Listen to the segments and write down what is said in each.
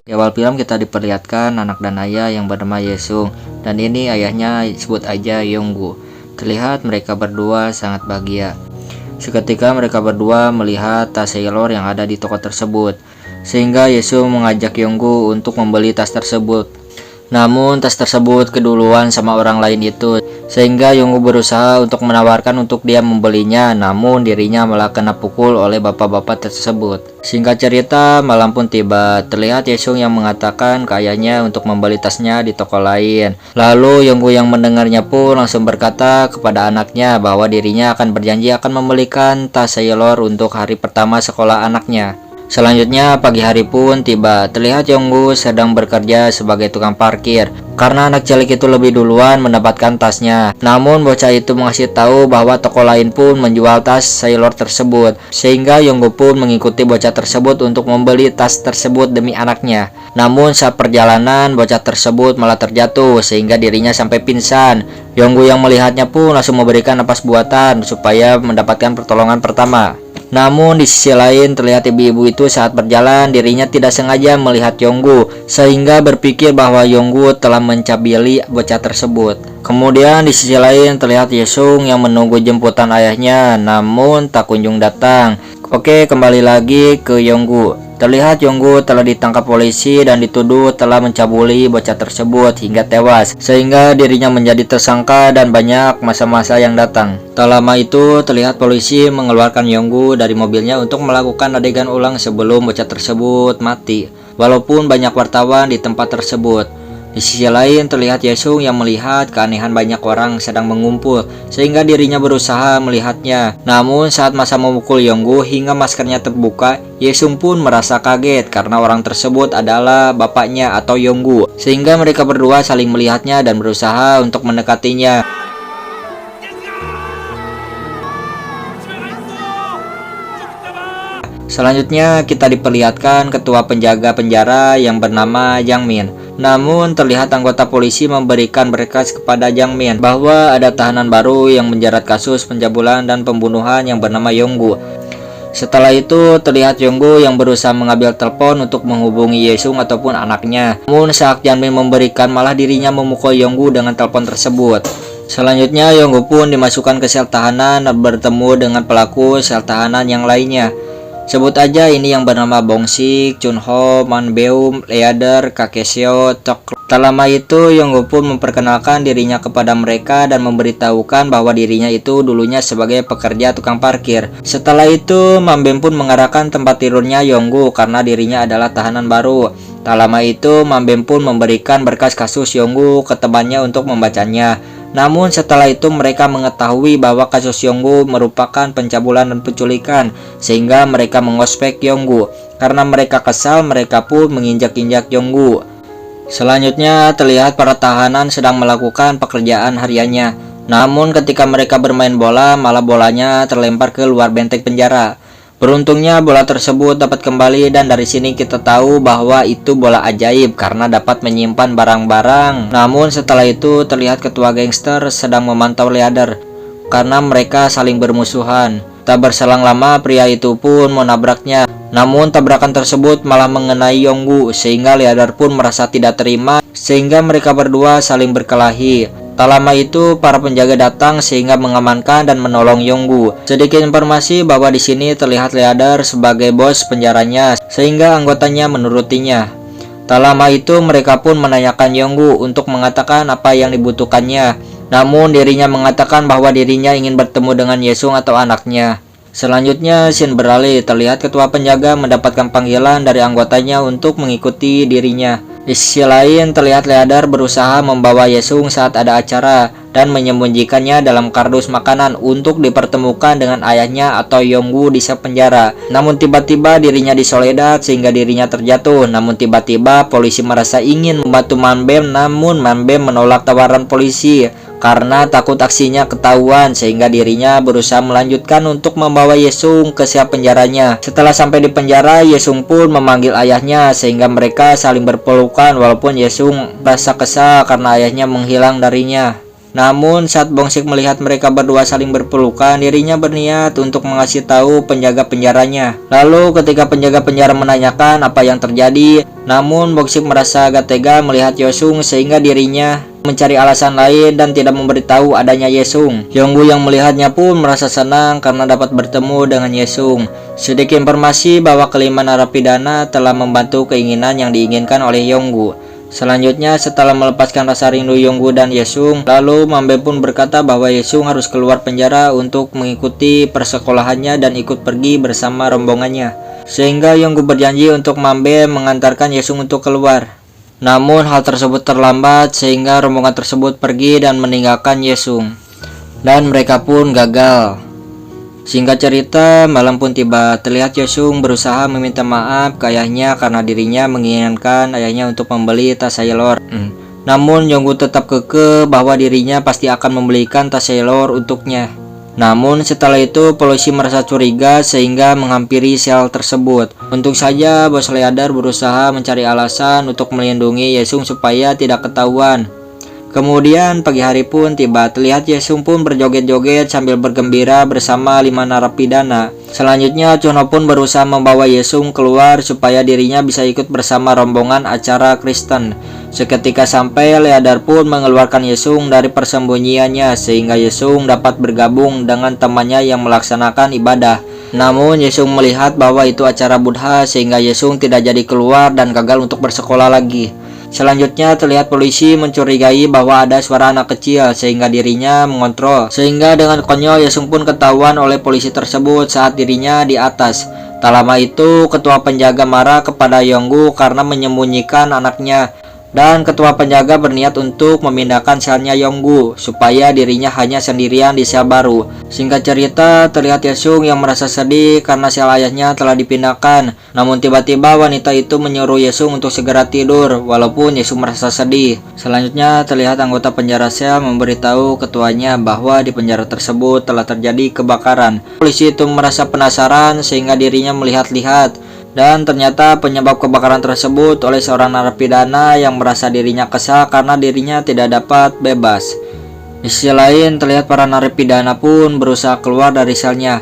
Di awal film kita diperlihatkan anak dan ayah yang bernama Yesung, dan ini ayahnya sebut aja Yonggu. Terlihat mereka berdua sangat bahagia. Seketika mereka berdua melihat tas Sailor yang ada di toko tersebut, sehingga Yesung mengajak Yonggu untuk membeli tas tersebut. Namun tas tersebut keduluan sama orang lain itu, sehingga Yonggu berusaha untuk menawarkan untuk dia membelinya, namun dirinya malah kena pukul oleh bapak-bapak tersebut. Singkat cerita, malam pun tiba. Terlihat Yesung yang mengatakan ke ayahnya untuk membeli tasnya di toko lain. Lalu Yonggu yang mendengarnya pun langsung berkata kepada anaknya bahwa dirinya akan berjanji akan membelikan tas Sailor untuk hari pertama sekolah anaknya. Selanjutnya pagi hari pun tiba. Terlihat Yonggu sedang bekerja sebagai tukang parkir karena anak cilik itu lebih duluan mendapatkan tasnya. Namun bocah itu mengasih tahu bahwa toko lain pun menjual tas Sailor tersebut, sehingga Yonggu pun mengikuti bocah tersebut untuk membeli tas tersebut demi anaknya. Namun saat perjalanan bocah tersebut malah terjatuh sehingga dirinya sampai pingsan. Yonggu yang melihatnya pun langsung memberikan napas buatan supaya mendapatkan pertolongan pertama. Namun di sisi lain terlihat ibu-ibu itu saat berjalan dirinya tidak sengaja melihat Yonggu, sehingga berpikir bahwa Yonggu telah mencabili bocah tersebut. Kemudian di sisi lain terlihat Yesung yang menunggu jemputan ayahnya, namun tak kunjung datang. Oke, kembali lagi ke Yonggu. Terlihat Yonggu telah ditangkap polisi dan dituduh telah mencabuli bocah tersebut hingga tewas, sehingga dirinya menjadi tersangka dan banyak masa-masa yang datang. Tak lama itu terlihat polisi mengeluarkan Yonggu dari mobilnya untuk melakukan adegan ulang sebelum bocah tersebut mati, walaupun banyak wartawan di tempat tersebut. Di sisi lain terlihat Yesung yang melihat keanehan banyak orang sedang mengumpul, sehingga dirinya berusaha melihatnya. Namun saat masa memukul Yonggu hingga maskernya terbuka, Yesung pun merasa kaget karena orang tersebut adalah bapaknya atau Yonggu, sehingga mereka berdua saling melihatnya dan berusaha untuk mendekatinya. Selanjutnya kita diperlihatkan ketua penjaga penjara yang bernama Yang Min. Namun terlihat anggota polisi memberikan berkas kepada Yang Min bahwa ada tahanan baru yang menjerat kasus pencabulan dan pembunuhan yang bernama Yonggu. Setelah itu terlihat Yonggu yang berusaha mengambil telepon untuk menghubungi Yesung ataupun anaknya. Namun saat Yang Min memberikan, malah dirinya memukul Yonggu dengan telepon tersebut. Selanjutnya Yonggu pun dimasukkan ke sel tahanan dan bertemu dengan pelaku sel tahanan yang lainnya. Sebut aja ini yang bernama Bongsik, Chunho, Manbeum, Leader, Kakeseo, Tok. Tak lama itu Yonggu pun memperkenalkan dirinya kepada mereka dan memberitahukan bahwa dirinya itu dulunya sebagai pekerja tukang parkir. Setelah itu Mambem pun mengarahkan tempat tidurnya Yonggu karena dirinya adalah tahanan baru. Tak lama itu Mambem pun memberikan berkas kasus Yonggu ke temannya untuk membacanya. Namun setelah itu mereka mengetahui bahwa kasus Yonggu merupakan pencabulan dan penculikan, sehingga mereka mengospek Yonggu. Karena mereka kesal, mereka pun menginjak-injak Yonggu. Selanjutnya terlihat para tahanan sedang melakukan pekerjaan hariannya. Namun ketika mereka bermain bola, malah bolanya terlempar ke luar benteng penjara. Beruntungnya bola tersebut dapat kembali, dan dari sini kita tahu bahwa itu bola ajaib karena dapat menyimpan barang-barang. Namun setelah itu terlihat ketua gangster sedang memantau Leader karena mereka saling bermusuhan. Tak berselang lama pria itu pun menabraknya. Namun tabrakan tersebut malah mengenai Yonggu, sehingga Leader pun merasa tidak terima, sehingga mereka berdua saling berkelahi. Tak lama itu para penjaga datang sehingga mengamankan dan menolong Yonggu. Sedikit informasi bahwa di sini terlihat Leader sebagai bos penjaranya, sehingga anggotanya menurutinya. Tak lama itu mereka pun menanyakan Yonggu untuk mengatakan apa yang dibutuhkannya. Namun dirinya mengatakan bahwa dirinya ingin bertemu dengan Yesung atau anaknya. Selanjutnya scene beralih, terlihat ketua penjaga mendapatkan panggilan dari anggotanya untuk mengikuti dirinya. Di sisi lain terlihat Leader berusaha membawa Yesung saat ada acara dan menyembunyikannya dalam kardus makanan untuk dipertemukan dengan ayahnya atau Yonggu di sel penjara. Namun tiba-tiba dirinya disoledat sehingga dirinya terjatuh. Namun tiba-tiba polisi merasa ingin membantu Manbem, namun Manbem menolak tawaran polisi karena takut aksinya ketahuan, sehingga dirinya berusaha melanjutkan untuk membawa Yesung ke sel penjaranya. Setelah sampai di penjara, Yesung pun memanggil ayahnya sehingga mereka saling berpelukan, walaupun Yesung merasa kesal karena ayahnya menghilang darinya. Namun saat Bongsik melihat mereka berdua saling berpelukan, dirinya berniat untuk mengasih tahu penjaga penjaranya. Lalu ketika penjaga penjara menanyakan apa yang terjadi, namun Bongsik merasa agak tega melihat Yesung sehingga dirinya mencari alasan lain dan tidak memberitahu adanya Yesung. Yonggu yang melihatnya pun merasa senang karena dapat bertemu dengan Yesung. Sedikit informasi bahwa kelima narapidana telah membantu keinginan yang diinginkan oleh Yonggu. Selanjutnya, setelah melepaskan rasa rindu Yonggu dan Yesung, lalu Mambe pun berkata bahwa Yesung harus keluar penjara untuk mengikuti persekolahannya dan ikut pergi bersama rombongannya. Sehingga Yonggu berjanji untuk Mambe mengantarkan Yesung untuk keluar. Namun hal tersebut terlambat sehingga rombongan tersebut pergi dan meninggalkan Yesung. Dan mereka pun gagal. Singkat cerita, malam pun tiba. Terlihat Yesung berusaha meminta maaf ke ayahnya karena dirinya menginginkan ayahnya untuk membeli tas Sailor. Namun Yonggu tetap kekeh bahwa dirinya pasti akan membelikan tas Sailor untuknya. Namun setelah itu polisi merasa curiga sehingga menghampiri sel tersebut. Untung saja bos Leader berusaha mencari alasan untuk melindungi Yesung supaya tidak ketahuan. Kemudian pagi hari pun tiba. Terlihat Yesung pun berjoget-joget sambil bergembira bersama 5 narapidana. Selanjutnya Chunho pun berusaha membawa Yesung keluar supaya dirinya bisa ikut bersama rombongan acara Kristen. Seketika sampai, Leader pun mengeluarkan Yesung dari persembunyiannya sehingga Yesung dapat bergabung dengan temannya yang melaksanakan ibadah. Namun Yesung melihat bahwa itu acara Buddha sehingga Yesung tidak jadi keluar dan gagal untuk bersekolah lagi. Selanjutnya terlihat polisi mencurigai bahwa ada suara anak kecil sehingga dirinya mengontrol. Sehingga dengan konyol Yesung pun ketahuan oleh polisi tersebut saat dirinya di atas. Tak lama itu ketua penjaga marah kepada Yonggu karena menyembunyikan anaknya. Dan ketua penjaga berniat untuk memindahkan selnya Yonggu supaya dirinya hanya sendirian di sel baru. Singkat cerita, terlihat Yesung yang merasa sedih karena sel ayahnya telah dipindahkan. Namun tiba-tiba wanita itu menyuruh Yesung untuk segera tidur walaupun Yesung merasa sedih. Selanjutnya terlihat anggota penjara sel memberitahu ketuanya bahwa di penjara tersebut telah terjadi kebakaran. Polisi itu merasa penasaran sehingga dirinya melihat-lihat. Dan ternyata penyebab kebakaran tersebut oleh seorang narapidana yang merasa dirinya kesal karena dirinya tidak dapat bebas. Di sisi lain, terlihat para narapidana pun berusaha keluar dari selnya.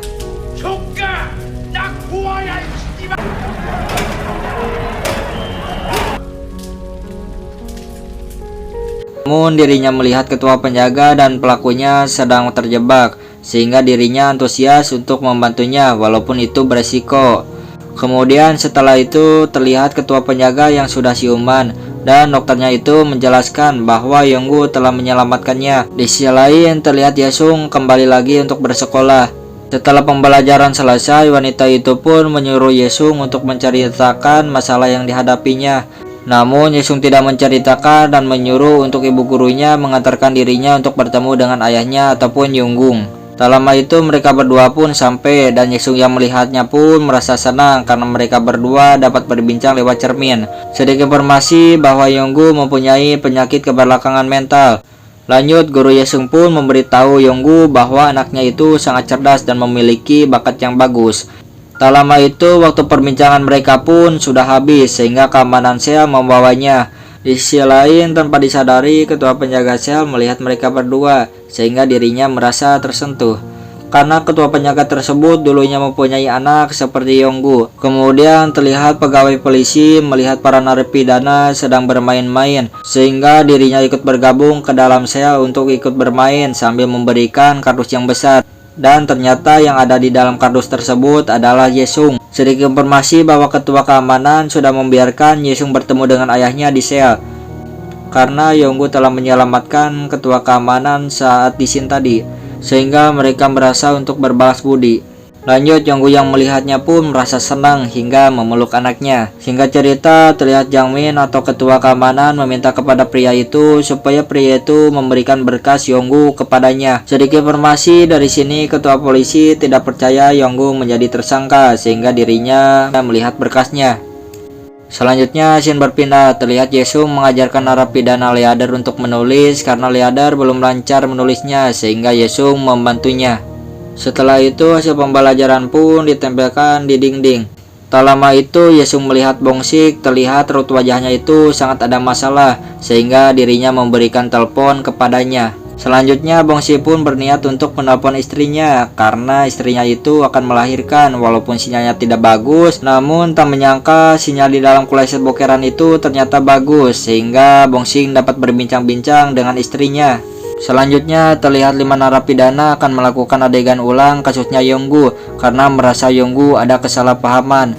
Namun dirinya melihat ketua penjaga dan pelakunya sedang terjebak, sehingga dirinya antusias untuk membantunya walaupun itu beresiko. Kemudian setelah itu terlihat ketua penjaga yang sudah siuman dan dokternya itu menjelaskan bahwa Yonggu telah menyelamatkannya. Di sisi lain terlihat Yesung kembali lagi untuk bersekolah. Setelah pembelajaran selesai, wanita itu pun menyuruh Yesung untuk menceritakan masalah yang dihadapinya. Namun Yesung tidak menceritakan dan menyuruh untuk ibu gurunya mengantarkan dirinya untuk bertemu dengan ayahnya ataupun Yonggung. Tak lama itu mereka berdua pun sampai dan Yesung yang melihatnya pun merasa senang karena mereka berdua dapat berbincang lewat cermin. Sedikit informasi bahwa Yonggu mempunyai penyakit keberlangsungan mental. Lanjut, guru Yesung pun memberitahu Yonggu bahwa anaknya itu sangat cerdas dan memiliki bakat yang bagus. Tak lama itu waktu perbincangan mereka pun sudah habis sehingga keamanan sel membawanya. Di sisi lain, tanpa disadari, ketua penjaga sel melihat mereka berdua, sehingga dirinya merasa tersentuh. Karena ketua penjaga tersebut dulunya mempunyai anak seperti Yonggu. Kemudian terlihat pegawai polisi melihat para narapidana sedang bermain-main, sehingga dirinya ikut bergabung ke dalam sel untuk ikut bermain sambil memberikan kardus yang besar. Dan ternyata yang ada di dalam kardus tersebut adalah Yesung. Sedikit informasi bahwa ketua keamanan sudah membiarkan Yesung bertemu dengan ayahnya di sel karena Yonggu telah menyelamatkan ketua keamanan saat di scene tadi, sehingga mereka merasa untuk berbalas budi. Lanjut, Yonggu yang melihatnya pun merasa senang hingga memeluk anaknya. Singkat cerita, terlihat Jangmin atau ketua keamanan meminta kepada pria itu supaya pria itu memberikan berkas Yonggu kepadanya. Sedikit informasi dari sini, ketua polisi tidak percaya Yonggu menjadi tersangka sehingga dirinya melihat berkasnya. Selanjutnya, scene berpindah. Terlihat Yesung mengajarkan narapidana Leader untuk menulis karena Leader belum lancar menulisnya sehingga Yesung membantunya. Setelah itu hasil pembelajaran pun ditempelkan di dinding. Tak lama itu Yesung melihat Bongsik, terlihat raut wajahnya itu sangat ada masalah sehingga dirinya memberikan telepon kepadanya. Selanjutnya Bongsi pun berniat untuk menelpon istrinya karena istrinya itu akan melahirkan. Walaupun sinyalnya tidak bagus, namun tak menyangka sinyal di dalam kloset bokeran itu ternyata bagus, sehingga Bongsi dapat berbincang-bincang dengan istrinya. Selanjutnya terlihat 5 narapidana akan melakukan adegan ulang kasusnya Yonggu karena merasa Yonggu ada kesalahpahaman.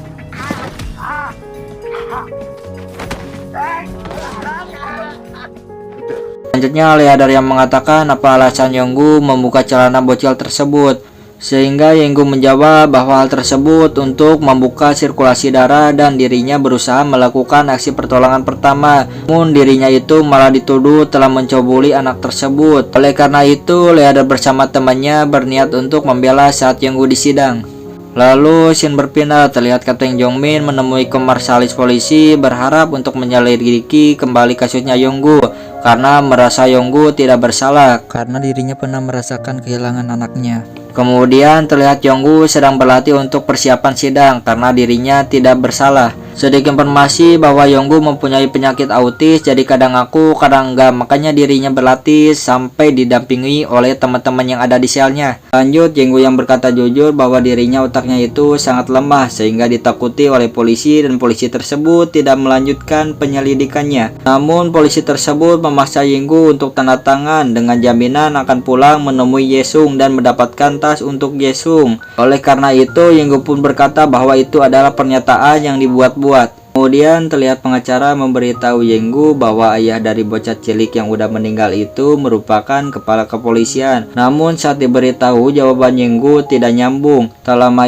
Selanjutnya Leader yang mengatakan apa alasan Yonggu membuka celana bocil tersebut, sehingga Yonggu menjawab bahwa hal tersebut untuk membuka sirkulasi darah dan dirinya berusaha melakukan aksi pertolongan pertama. Namun dirinya itu malah dituduh telah mencobuli anak tersebut. Oleh karena itu Leader bersama temannya berniat untuk membela saat Yonggu disidang. Lalu scene berpindah, terlihat Kapten Jongmin menemui komisaris polisi berharap untuk menyelidiki kembali kasusnya Yonggu karena merasa Yonggu tidak bersalah karena dirinya pernah merasakan kehilangan anaknya. Kemudian terlihat Yonggu sedang berlatih untuk persiapan sidang karena dirinya tidak bersalah. Sedikit informasi bahwa Yonggu mempunyai penyakit autis, jadi kadang ngaku, kadang enggak, makanya dirinya berlatih sampai didampingi oleh teman-teman yang ada di selnya. Lanjut, Yonggu yang berkata jujur bahwa dirinya otaknya itu sangat lemah sehingga ditakuti oleh polisi dan polisi tersebut tidak melanjutkan penyelidikannya. Namun polisi tersebut memaksa Yonggu untuk tanda tangan dengan jaminan akan pulang menemui Yesung dan mendapatkan tas untuk Yesung. Oleh karena itu Yonggu pun berkata bahwa itu adalah pernyataan yang dibuat-buat. Kemudian terlihat pengacara memberitahu Yonggu bahwa ayah dari bocah cilik yang udah meninggal itu merupakan kepala kepolisian. Namun saat diberitahu jawaban Yonggu tidak nyambung. Tak lama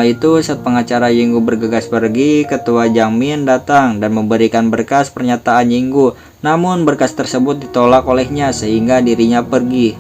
itu saat pengacara Yonggu bergegas pergi, ketua Jangmin datang dan memberikan berkas pernyataan Yonggu. Namun berkas tersebut ditolak olehnya sehingga dirinya pergi.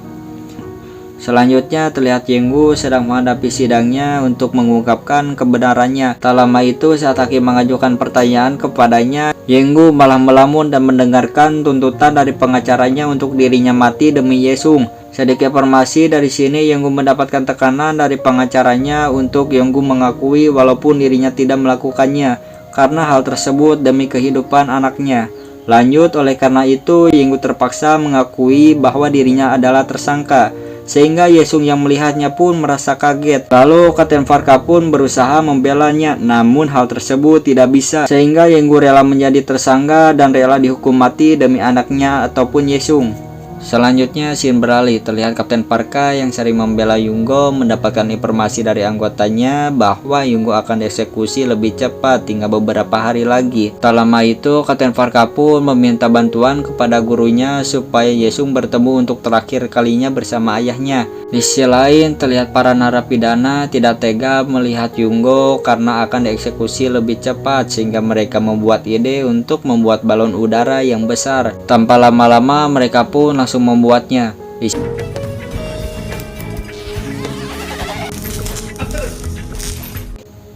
Selanjutnya terlihat Yonggu sedang menghadapi sidangnya untuk mengungkapkan kebenarannya. Tak lama itu saat hakim mengajukan pertanyaan kepadanya, Yonggu malah melamun dan mendengarkan tuntutan dari pengacaranya untuk dirinya mati demi Yesung. Sedikit informasi dari sini, Yonggu mendapatkan tekanan dari pengacaranya untuk Yonggu mengakui walaupun dirinya tidak melakukannya karena hal tersebut demi kehidupan anaknya. Lanjut, oleh karena itu Yonggu terpaksa mengakui bahwa dirinya adalah tersangka. Sehingga Yesung yang melihatnya pun merasa kaget. Lalu Kapten Farka pun berusaha membelanya, namun hal tersebut tidak bisa. Sehingga Yonggu rela menjadi tersangka dan rela dihukum mati demi anaknya ataupun Yesung. Selanjutnya scene beralih, terlihat Kapten Farka yang sering membela Yonggu mendapatkan informasi dari anggotanya bahwa Yonggu akan dieksekusi lebih cepat tinggal beberapa hari lagi. Tak lama itu Kapten Farka pun meminta bantuan kepada gurunya supaya Yesung bertemu untuk terakhir kalinya bersama ayahnya. Di sisi lain terlihat para narapidana tidak tega melihat Yonggu karena akan dieksekusi lebih cepat sehingga mereka membuat ide untuk membuat balon udara yang besar. Tanpa lama-lama mereka pun langsung membuatnya.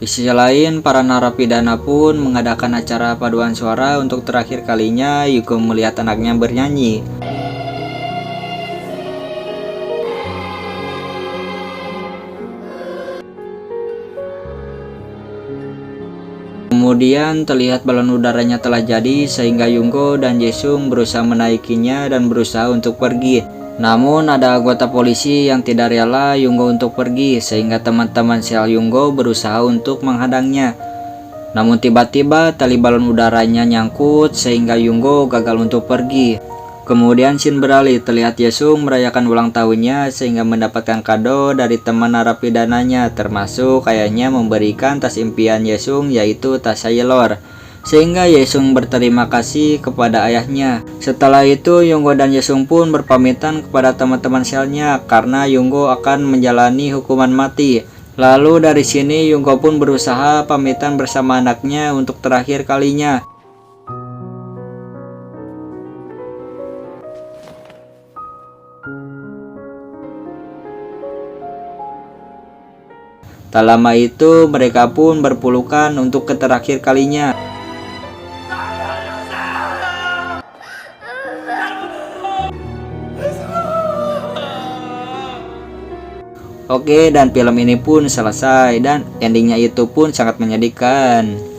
Di sisi lain, para narapidana pun mengadakan acara paduan suara untuk terakhir kalinya Yonggu melihat anaknya bernyanyi. Kemudian terlihat balon udaranya telah jadi sehingga Yonggu dan Yesung berusaha menaikinya dan berusaha untuk pergi. Namun ada anggota polisi yang tidak rela Yonggu untuk pergi sehingga teman-teman sel Yonggu berusaha untuk menghadangnya. Namun tiba-tiba tali balon udaranya nyangkut sehingga Yonggu gagal untuk pergi. Kemudian scene beralih, terlihat Yesung merayakan ulang tahunnya sehingga mendapatkan kado dari teman narapidananya, termasuk kayaknya memberikan tas impian Yesung yaitu tas Sailor. Sehingga Yesung berterima kasih kepada ayahnya. Setelah itu Yonggu dan Yesung pun berpamitan kepada teman-teman selnya karena Yonggu akan menjalani hukuman mati. Lalu dari sini Yonggu pun berusaha pamitan bersama anaknya untuk terakhir kalinya. Tak lama itu mereka pun berpelukan untuk terakhir kalinya. Oke, dan film ini pun selesai dan endingnya itu pun sangat menyedihkan.